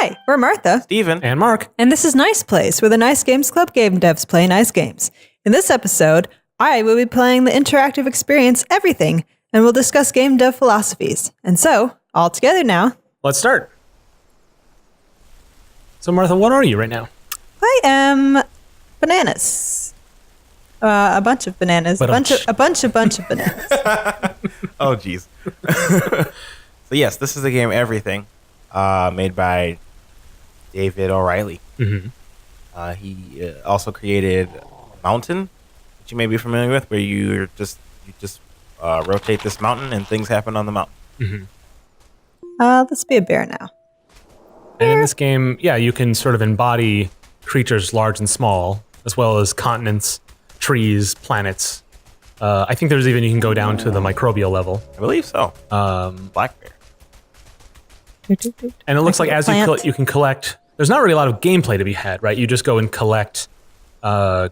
Hi, we're Martha, Steven, and Mark. and this is Nice Place, where the Nice Games Club game devs play nice games. In this episode, I will be playing the interactive experience Everything, and we'll discuss game dev philosophies. And so, all together now. Let's start. So, Martha, what are you right now? I am bananas. A bunch of bananas. A bunch of bananas. Oh, geez. So, yes, this is the game Everything, made by David O'Reilly. Mm-hmm. He also created Mountain, which you may be familiar with, where you just rotate this mountain and things happen on the mountain. Mm-hmm. Let's be a bear now. And in this game, you can sort of embody creatures large and small, as well as continents, trees, planets. I think you can go down to the microbial level. I believe so. Black bear. And it looks like as you can collect, there's not really a lot of gameplay to be had, right? You just go and collect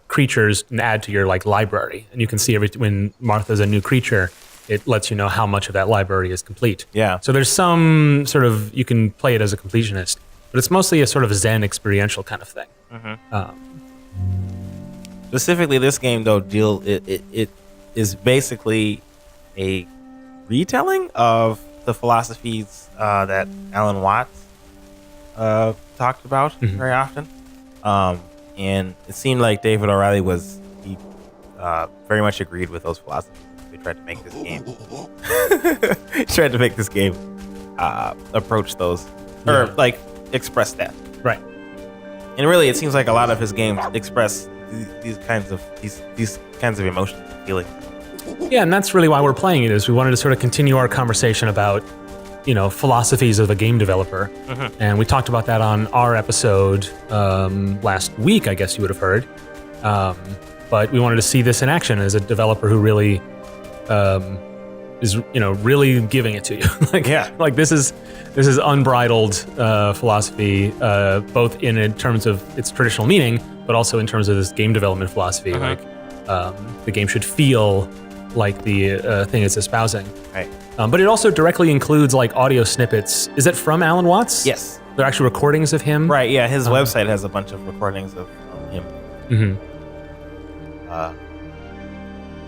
creatures and add to your library, and you can see when Martha's a new creature, it lets you know how much of that library is complete. Yeah. So there's some sort of, you can play it as a completionist, but it's mostly a sort of Zen experiential kind of thing. Mm-hmm. Specifically, this game though it is basically a retelling of the philosophies that Alan Watts talked about very often. And it seemed like David O'Reilly very much agreed with those philosophies. He tried to make this game. Approach those, or express that. Right. And really, it seems like a lot of his games express these kinds of emotions and feelings. Yeah, and that's really why we're playing it. Is we wanted to sort of continue our conversation about, philosophies of a game developer. Mm-hmm. And we talked about that on our episode last week, I guess you would have heard. But we wanted to see this in action as a developer who really is, really giving it to you. This is unbridled philosophy, both in terms of its traditional meaning, but also in terms of this game development philosophy. The game should feel like the thing it's espousing. Right. But it also directly includes audio snippets. Is it from Alan Watts? Yes. They're actual recordings of him? Right, yeah. His website has a bunch of recordings of him. Mm-hmm.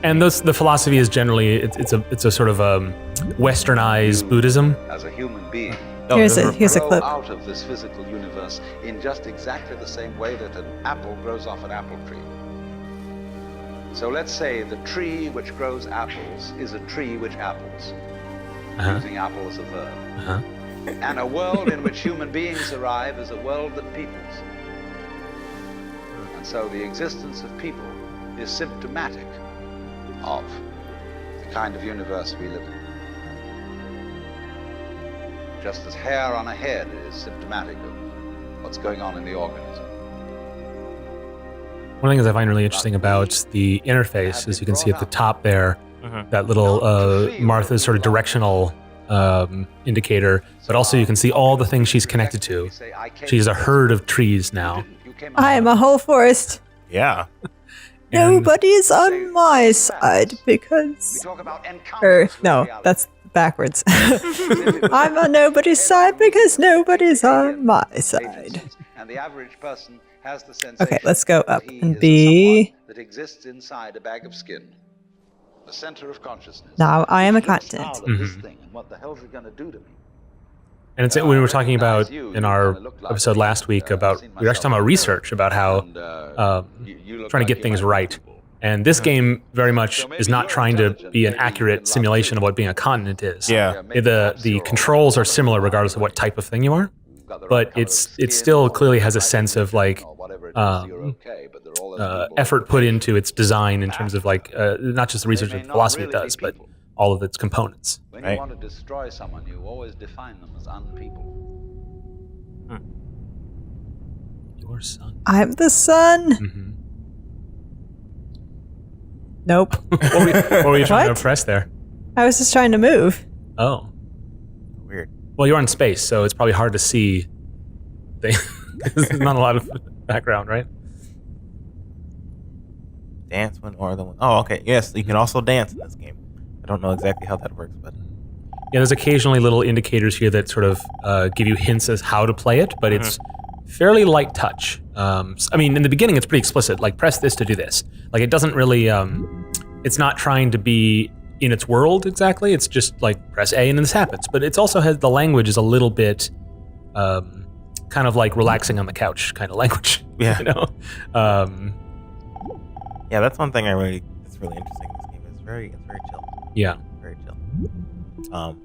And the philosophy is generally, it's a sort of westernized Buddhism. As a human being, Here's a clip. Out of this physical universe in just exactly the same way that an apple grows off an apple tree. So let's say the tree which grows apples is a tree which apples, using apple as a verb. And a world in which human beings arrive is a world that peoples. And so the existence of people is symptomatic of the kind of universe we live in. Just as hair on a head is symptomatic of what's going on in the organism. One of the things I find really interesting about the interface is you can see at the top there, that little Martha's sort of directional indicator, but also you can see all the things she's connected to. She's a herd of trees now. I am a whole forest. Yeah. Nobody's on my side because... no, that's backwards. I'm on nobody's side because nobody's on my side. And the average person has the sensation. Okay, let's go up and be... that exists inside a bag of skin. The center of consciousness. Now I am a continent. What the hell is it going to do to me? And it's we were talking about in our episode last week about, we were actually talking about research about how trying to get things right. And this game very much is not trying to be an accurate simulation of what being a continent is. Yeah. The controls are similar regardless of what type of thing you are, but it still clearly has a sense of effort put into its design in terms of not just the research and philosophy it does, but all of its components. When you want to destroy someone, you always define them as unpeople. Your son. I'm the sun. Mm-hmm. Nope. What were you trying to press there? I was just trying to move. Oh. Weird. Well, you're in space, so it's probably hard to see. There's not a lot of background, right? Dance when or the one. Oh, okay. Yes, you can also dance in this game. I don't know exactly how that works, but Yeah, there's occasionally little indicators here that sort of give you hints as how to play it, but it's fairly light touch. I mean, in the beginning, it's pretty explicit, like press this to do this. Like it doesn't really, it's not trying to be in its world exactly. It's just like press A and then this happens. But it's also has the language is a little bit kind of like relaxing on the couch kind of language. Yeah. You know? Yeah, that's one thing it's really interesting in this game. It's very chill. Yeah. Very chill.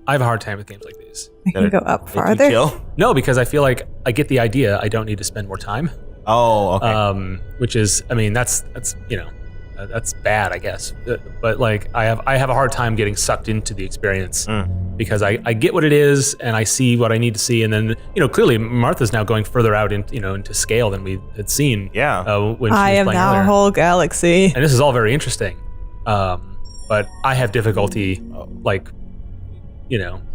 I have a hard time with games like these. I can go up They too farther. chill? No, because I feel like I get the idea. I don't need to spend more time. Oh, okay. Which is, I mean, that's you know, that's bad, I guess. But like, I have a hard time getting sucked into the experience because I get what it is and I see what I need to see, and then clearly Martha's now going further out into scale than we had seen. Yeah. When she I was am playing now earlier. a whole galaxy. And this is all very interesting, but I have difficulty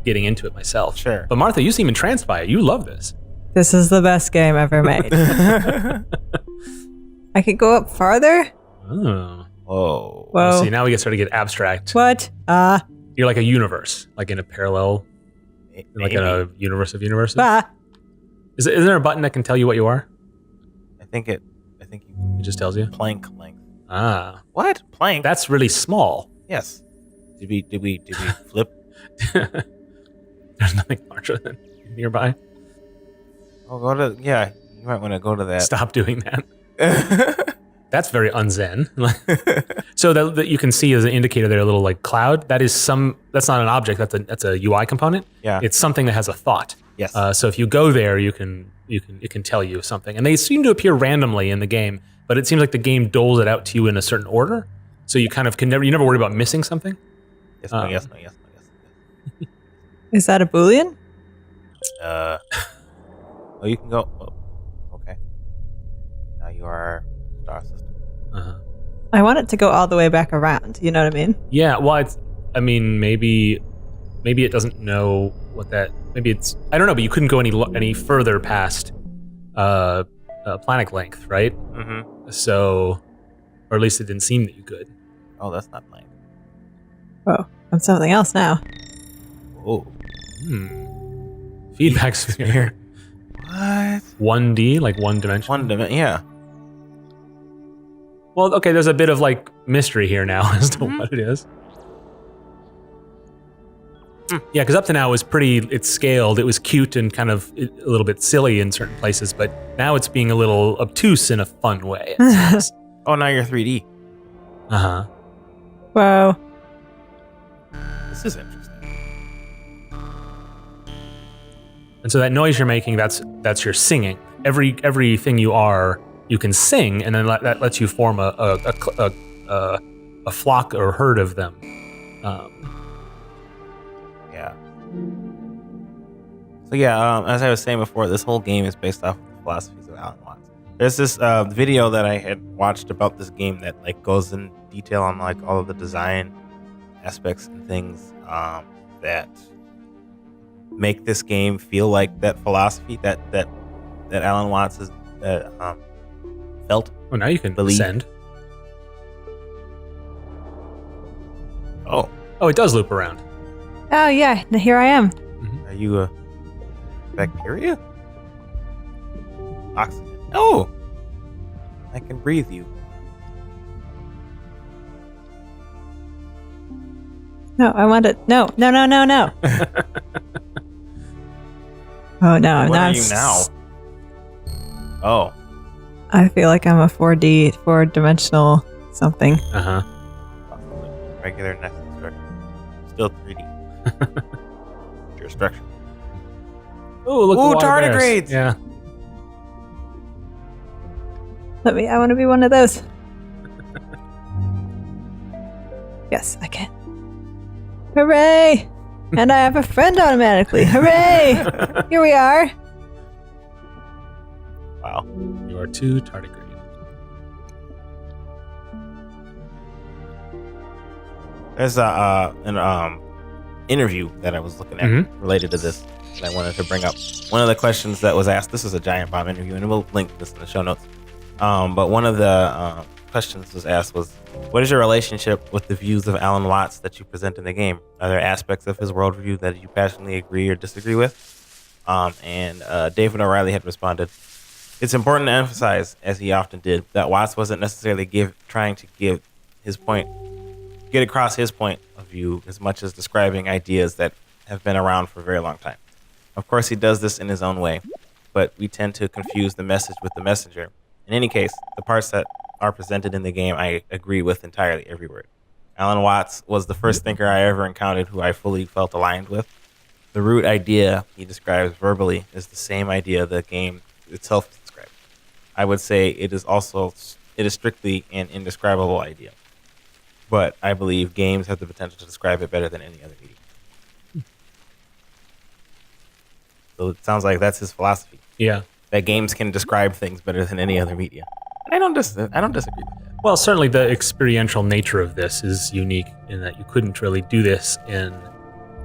getting into it myself. Sure. But Martha, you seem entranced by it. You love this. This is the best game ever made. I could go up farther. Oh. Whoa. Whoa. See, now we start to get abstract. What? You're like a universe, like in a parallel, like in a universe of universes. Is there a button that can tell you what you are? I think you It just tells you. plank length. Ah, What? Plank? that's really small. Yes. Did we flip? There's nothing larger than nearby. Oh, you might want to go to that. Stop doing that. That's very unzen. So that you can see as an indicator there, a little like cloud. That's not an object. That's a UI component. Yeah. It's something that has a thought. Yes. So if you go there, it can tell you something, and they seem to appear randomly in the game. But it seems like the game doles it out to you in a certain order, so you kind of you never worry about missing something. Yes, no, yes. Is that a Boolean? Oh, you can go. Oh, okay. Now you are star system. Uh-huh. I want it to go all the way back around. You know what I mean? Yeah. Well, maybe it doesn't know what that. Maybe it's. I don't know. But you couldn't go any further past planet length, right? Mm-hmm. So, or at least it didn't seem that you could. Oh, that's not plank. Whoa, I'm something else now. Oh. Feedback sphere. What? 1D, like one dimension. Yeah. Well, okay, there's a bit of like mystery here now as to what it is. Yeah, because up to now it's scaled. It was cute and kind of a little bit silly in certain places, but now it's being a little obtuse in a fun way. Oh, now you're 3D. Uh-huh. Whoa. This is interesting. And so that noise you're making, that's your singing. Everything you are, you can sing, and then that lets you form a flock or herd of them. Yeah. So yeah, as I was saying before, this whole game is based off of the philosophies of Alan Watts. There's this video that I had watched about this game that like goes in detail on like all of the design aspects and things that make this game feel like that philosophy that Alan Watts has felt. Well, now you can Believe. send. Oh, it does loop around. Oh yeah, now here I am. are you a bacteria? Oxygen. Oh, I can breathe you. No, I want it. No. Oh no, What now are you now? Oh, I feel like I'm a 4-dimensional something. Uh-huh. possibly. Regular nesting structure. Still 3D. Your structure. Oh, look! Ooh, the water bears. tardigrades! Yeah. I want to be one of those. Yes, I can. Hooray! And I have a friend automatically. Hooray! Here we are. Wow. You are too tardigrade. There's an interview that I was looking at related to this that I wanted to bring up. One of the questions that was asked, this is a Giant Bomb interview, and we'll link this in the show notes. But one of the questions was asked was, what is your relationship with the views of Alan Watts that you present in the game? Are there aspects of his worldview that you passionately agree or disagree with? And David O'Reilly had responded, it's important to emphasize, as he often did, that Watts wasn't necessarily trying to get across his point of view as much as describing ideas that have been around for a very long time. Of course, he does this in his own way, but we tend to confuse the message with the messenger. In any case, the parts that are presented in the game, I agree with entirely every word. Alan Watts was the first thinker I ever encountered who I fully felt aligned with. The root idea he describes verbally is the same idea the game itself describes. I would say it is strictly an indescribable idea, but I believe games have the potential to describe it better than any other medium. So it sounds like that's his philosophy. Yeah. That games can describe things better than any other media. I don't disagree with that. Well, certainly the experiential nature of this is unique in that you couldn't really do this in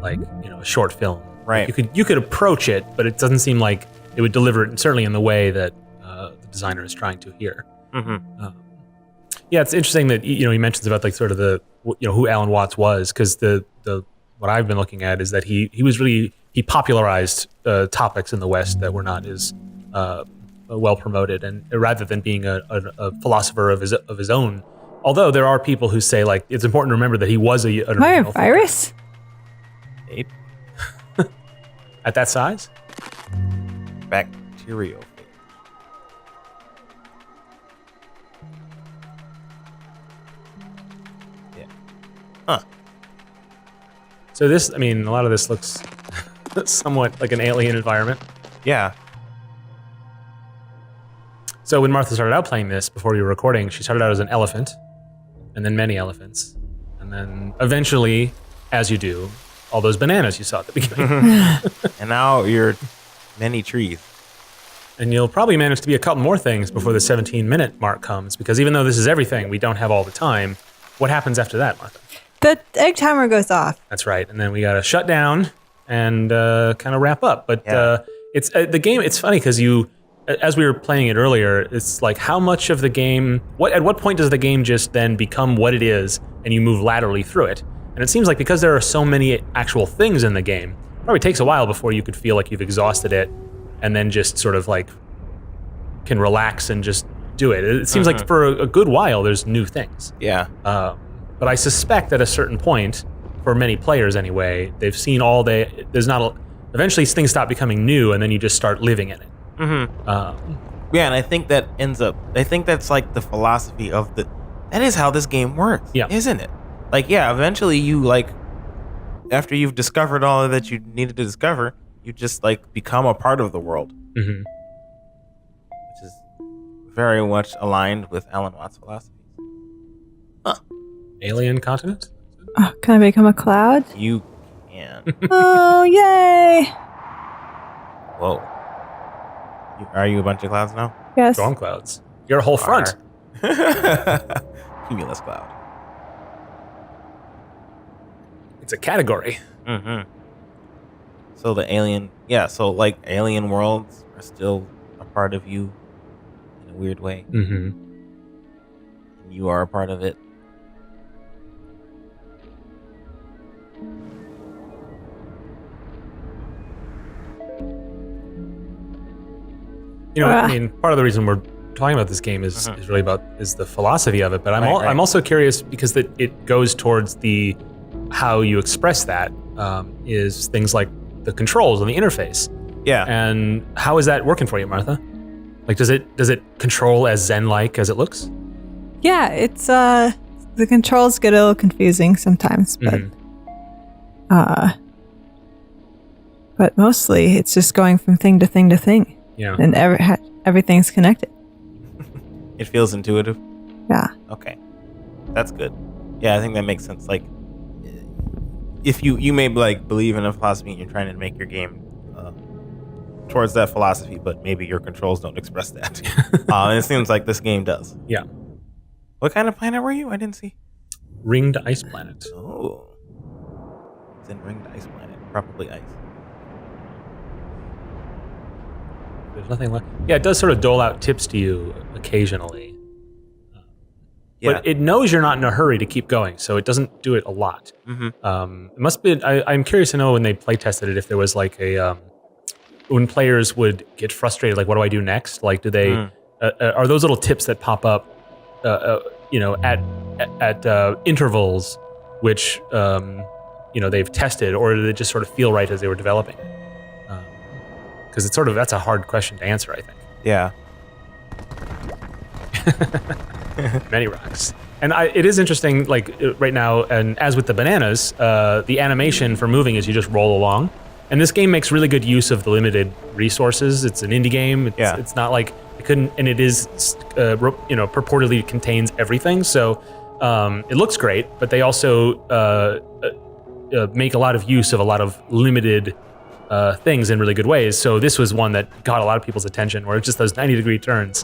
a short film. Right. You could approach it, but it doesn't seem like it would deliver it certainly in the way that the designer is trying to here. Mm-hmm. Yeah, it's interesting that he mentions about sort of the who Alan Watts was, because the what I've been looking at is that he popularized topics in the West that were not as well promoted, and rather than being a philosopher of his own, although there are people who say it's important to remember that he was an original virus thinker. At that size, Bacterial. Yeah. Huh. So this, a lot of this looks somewhat like an alien environment. Yeah. So when Martha started out playing this before you were recording, she started out as an elephant, and then many elephants, and then eventually, as you do, all those bananas you saw at the beginning. And now you're many trees. And you'll probably manage to be a couple more things before the 17-minute mark comes, because even though this is everything, we don't have all the time. What happens after that, Martha? The egg timer goes off. That's right. And then we got to shut down and kind of wrap up. But it's the game. It's funny because as we were playing it earlier, it's like how much of the game, at what point does the game just then become what it is and you move laterally through it? And it seems like because there are so many actual things in the game, it probably takes a while before you could feel like you've exhausted it and then just sort of can relax and just do it. It seems like for a good while there's new things. Yeah. But I suspect at a certain point, for many players anyway, they've seen eventually things stop becoming new and then you just start living in it. Mm-hmm. And I think that's the philosophy of that is how this game works, isn't it? Eventually you after you've discovered all that you needed to discover, you just become a part of the world. Mm-hmm. Which is very much aligned with Alan Watts' philosophy. Huh. Alien continent? Oh, can I become a cloud? You can. Oh, yay! Whoa. Are you a bunch of clouds now? Yes. Storm clouds. You're a whole front. Cumulus cloud. It's a category. Mm-hmm. So the alien, alien worlds are still a part of you in a weird way. Mm-hmm. And you are a part of it. Part of the reason we're talking about this game is really is the philosophy of it. But I'm also curious because it goes towards how you express that is things like the controls and the interface. Yeah. And how is that working for you, Martha? Does it control as Zen-like as it looks? Yeah, it's the controls get a little confusing sometimes, but mostly it's just going from thing to thing to thing. Yeah. And everything's connected. It feels intuitive. Yeah. Okay. That's good. Yeah, I think that makes sense. If you may believe in a philosophy and you're trying to make your game towards that philosophy, but maybe your controls don't express that. And it seems like this game does. Yeah. What kind of planet were you? I didn't see. Ringed ice planet. Oh. It's in ringed ice planet. Probably ice. There's nothing left. Yeah, it does sort of dole out tips to you occasionally. but it knows you're not in a hurry to keep going, so it doesn't do it a lot. It must be. I'm curious to know when they play tested it if there was like a when players would get frustrated, like what do I do next? Like do they are those little tips that pop up, at intervals, which they've tested, or did it just sort of feel right as they were developing it? Because it's that's a hard question to answer, I think. Yeah. Many rocks. And it is interesting, like right now, and as with the bananas, the animation for moving is you just roll along. And this game makes really good use of the limited resources. It's an indie game. It's not like and it is, purportedly contains everything. So it looks great, but they also make a lot of use of a lot of limited things in really good ways. So this was one that got a lot of people's attention, where it's just those 90-degree turns.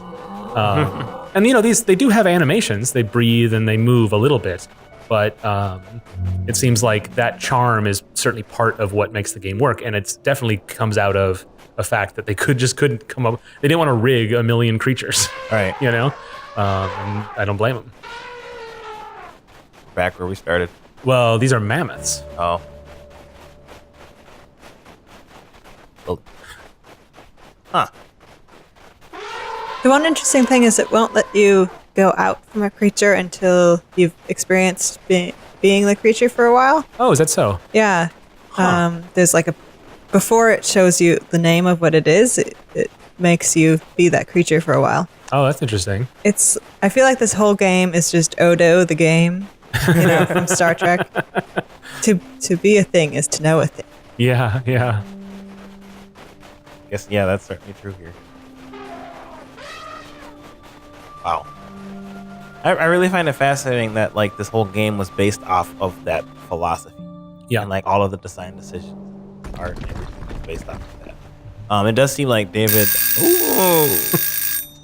And they do have animations. They breathe and they move a little bit, but it seems like that charm is certainly part of what makes the game work. And it definitely comes out of a fact that they couldn't come up. They didn't want to rig a million creatures, right? And I don't blame them. Back where we started. Well, these are mammoths. Oh. Huh. The one interesting thing is it won't let you go out from a creature until you've experienced being the creature for a while. Oh, is that so? Yeah. Huh. There's like before it shows you the name of what it is, it makes you be that creature for a while. Oh, that's interesting. I feel like this whole game is just Odo the game, from Star Trek. To be a thing is to know a thing. Yeah. Guess, that's certainly true here. Wow. I really find it fascinating that like this whole game was based off of that philosophy. Yeah. And like all of the design decisions, art, and everything was based off of that. It does seem like David. Ooh.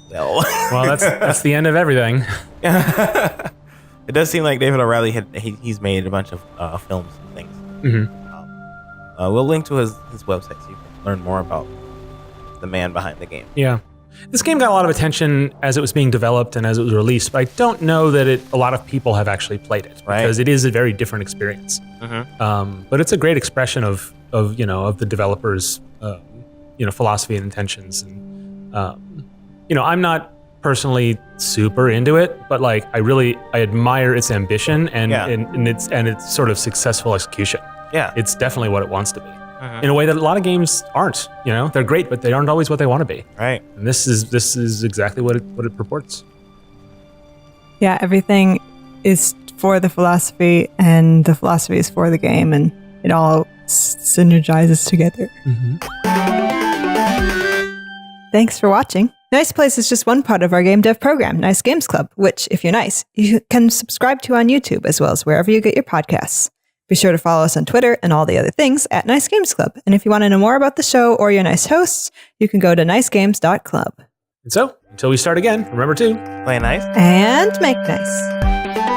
Well, that's the end of everything. It does seem like David O'Reilly he's made a bunch of films and things. Mm-hmm. We'll link to his website so you can learn more about the man behind the game. Yeah. This game got a lot of attention as it was being developed and as it was released, but I don't know that a lot of people have actually played it, because it is a very different experience. Mm-hmm. But it's a great expression of the developers' philosophy and intentions. And I'm not personally super into it, but like I admire its ambition and its sort of successful execution. Yeah, it's definitely what it wants to be. In a way that a lot of games aren't. They're great, but they aren't always what they want to be. Right. And this is exactly what it purports. Yeah, everything is for the philosophy, and the philosophy is for the game, and it all synergizes together. Mm-hmm. Thanks for watching. Nice Place is just one part of our game dev program, Nice Games Club, which, if you're nice, you can subscribe to on YouTube as well as wherever you get your podcasts. Be sure to follow us on Twitter and all the other things at Nice Games Club. And if you want to know more about the show or your nice hosts, you can go to nicegames.club. And so, until we start again, remember to play nice and make nice.